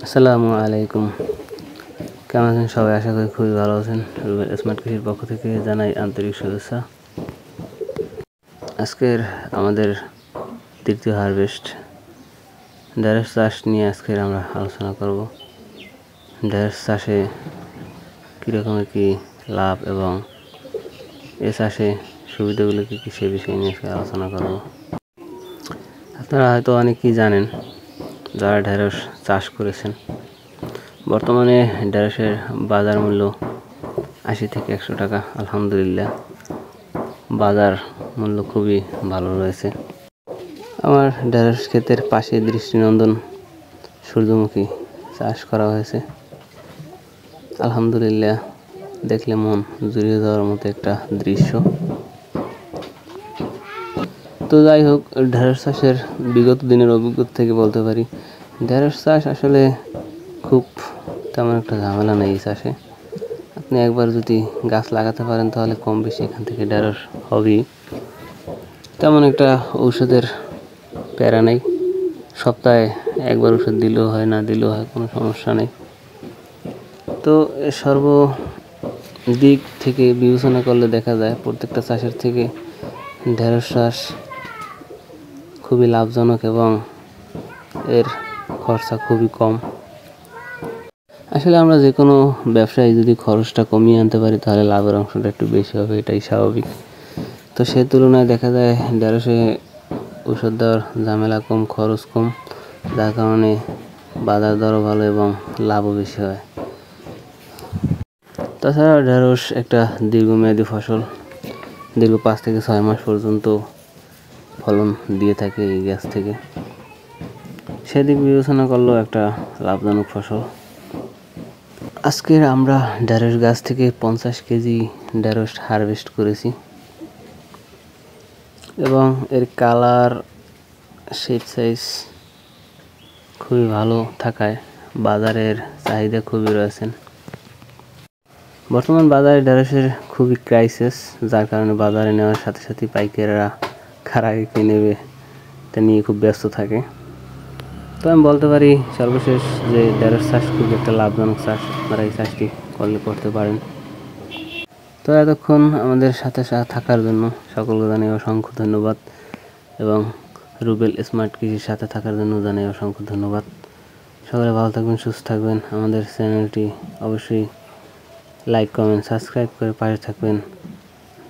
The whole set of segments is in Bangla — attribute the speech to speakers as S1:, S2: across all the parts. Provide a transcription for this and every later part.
S1: আসসালামু আলাইকুম। কেমন আছেন সবাই? আশা করি খুবই ভালো আছেন। রুবেল স্মার্ট কৃষির পক্ষ থেকে জানাই আন্তরিক শুভেচ্ছা। আজকের আমাদের তৃতীয় হারভেস্ট ঢেঁড়স চাষ নিয়ে আজকের আমরা আলোচনা করব। ঢেঁড়স চাষে কীরকমের কী লাভ এবং এ চাষে সুবিধাগুলো কী কী সে বিষয় নিয়ে আজকে আলোচনা করব। আপনারা হয়তো অনেকেই জানেন যারা ঢেঁড়স চাষ করেছেন, বর্তমানে ঢেঁড়সের বাজার মূল্য 80 থেকে 100 টাকা। আলহামদুলিল্লাহ, বাজার মূল্য খুবই ভালো রয়েছে। আমার ঢেঁড়স ক্ষেতের পাশে দৃষ্টিনন্দন সূর্যমুখী চাষ করা হয়েছে। আলহামদুলিল্লাহ, দেখলে মন জুড়িয়ে যাওয়ার মতো একটা দৃশ্য। তো যাই হোক, ঢেঁড়স চাষের বিগত দিনের অভিজ্ঞতা থেকে বলতে পারি, ঢেঁড়স চাষ আসলে খুব তেমন একটা ঝামেলা নেই। এই চাষে আপনি একবার যদি গাছ লাগাতে পারেন তাহলে কম বেশি এখান থেকে ঢেঁড়স হবেই। তেমন একটা ঔষধের প্যারা নেই। সপ্তাহে একবার ওষুধ দিলেও হয়, না দিলেও হয়, কোনো সমস্যা নেই। তো সর্বদিক থেকে বিবেচনা করলে দেখা যায় প্রত্যেকটা চাষের থেকে ঢেঁড়স চাষ খুবই লাভজনক এবং এর খরচা খুবই কম। আসলে আমরা যে কোনো ব্যবসায় যদি খরচটা কমিয়ে আনতে পারি তাহলে লাভের অংশটা একটু বেশি হবে, এটাই স্বাভাবিক। তো সে তুলনায় দেখা যায় ঢেঁড়সে ওষুধ দেওয়ার ঝামেলা কম, খরচ কম, যার কারণে বাজার দরও ভালো এবং লাভও বেশি হয়। তাছাড়া ঢেঁড়স একটা দীর্ঘমেয়াদী ফসল, দীর্ঘ 5 থেকে 6 মাস পর্যন্ত ফলন দিয়ে থাকে এই গাছ থেকে। সেদিক বিবেচনা করলেও একটা লাভজনক ফসল। আজকের আমরা ঢেঁড়স গাছ থেকে 50 কেজি ঢেঁড়স হারভেস্ট করেছি এবং এর কালার, শেপ সাইজ খুবই ভালো থাকায় বাজারের চাহিদা খুবই রয়েছেন। বর্তমান বাজারে ঢেঁড়সের খুবই ক্রাইসিস, যার কারণে বাজারে নেওয়ার সাথে সাথে পাইকাররা কারা কে নেবে তা নিয়ে খুব ব্যস্ত থাকে। তো আমি বলতে পারি সর্বশেষ যে ঢেঁড়স চাষ খুব একটা লাভজনক চাষ, আপনারা এই চাষটি করতে পারেন। তো এতক্ষণ আমাদের সাথে থাকার জন্য সকলকে জানাই অসংখ্য ধন্যবাদ এবং রুবেল স্মার্ট কৃষির সাথে থাকার জন্য জানাই অসংখ্য ধন্যবাদ। সকলে ভালো থাকবেন, সুস্থ থাকবেন। আমাদের চ্যানেলটি অবশ্যই লাইক, কমেন্ট, সাবস্ক্রাইব করে পাশে থাকবেন।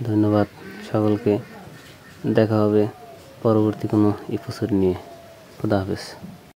S1: ধন্যবাদ সকলকে। দেখা হবে পরবর্তী কোনো এপিসোড নিয়ে। খুদা হাফেজ।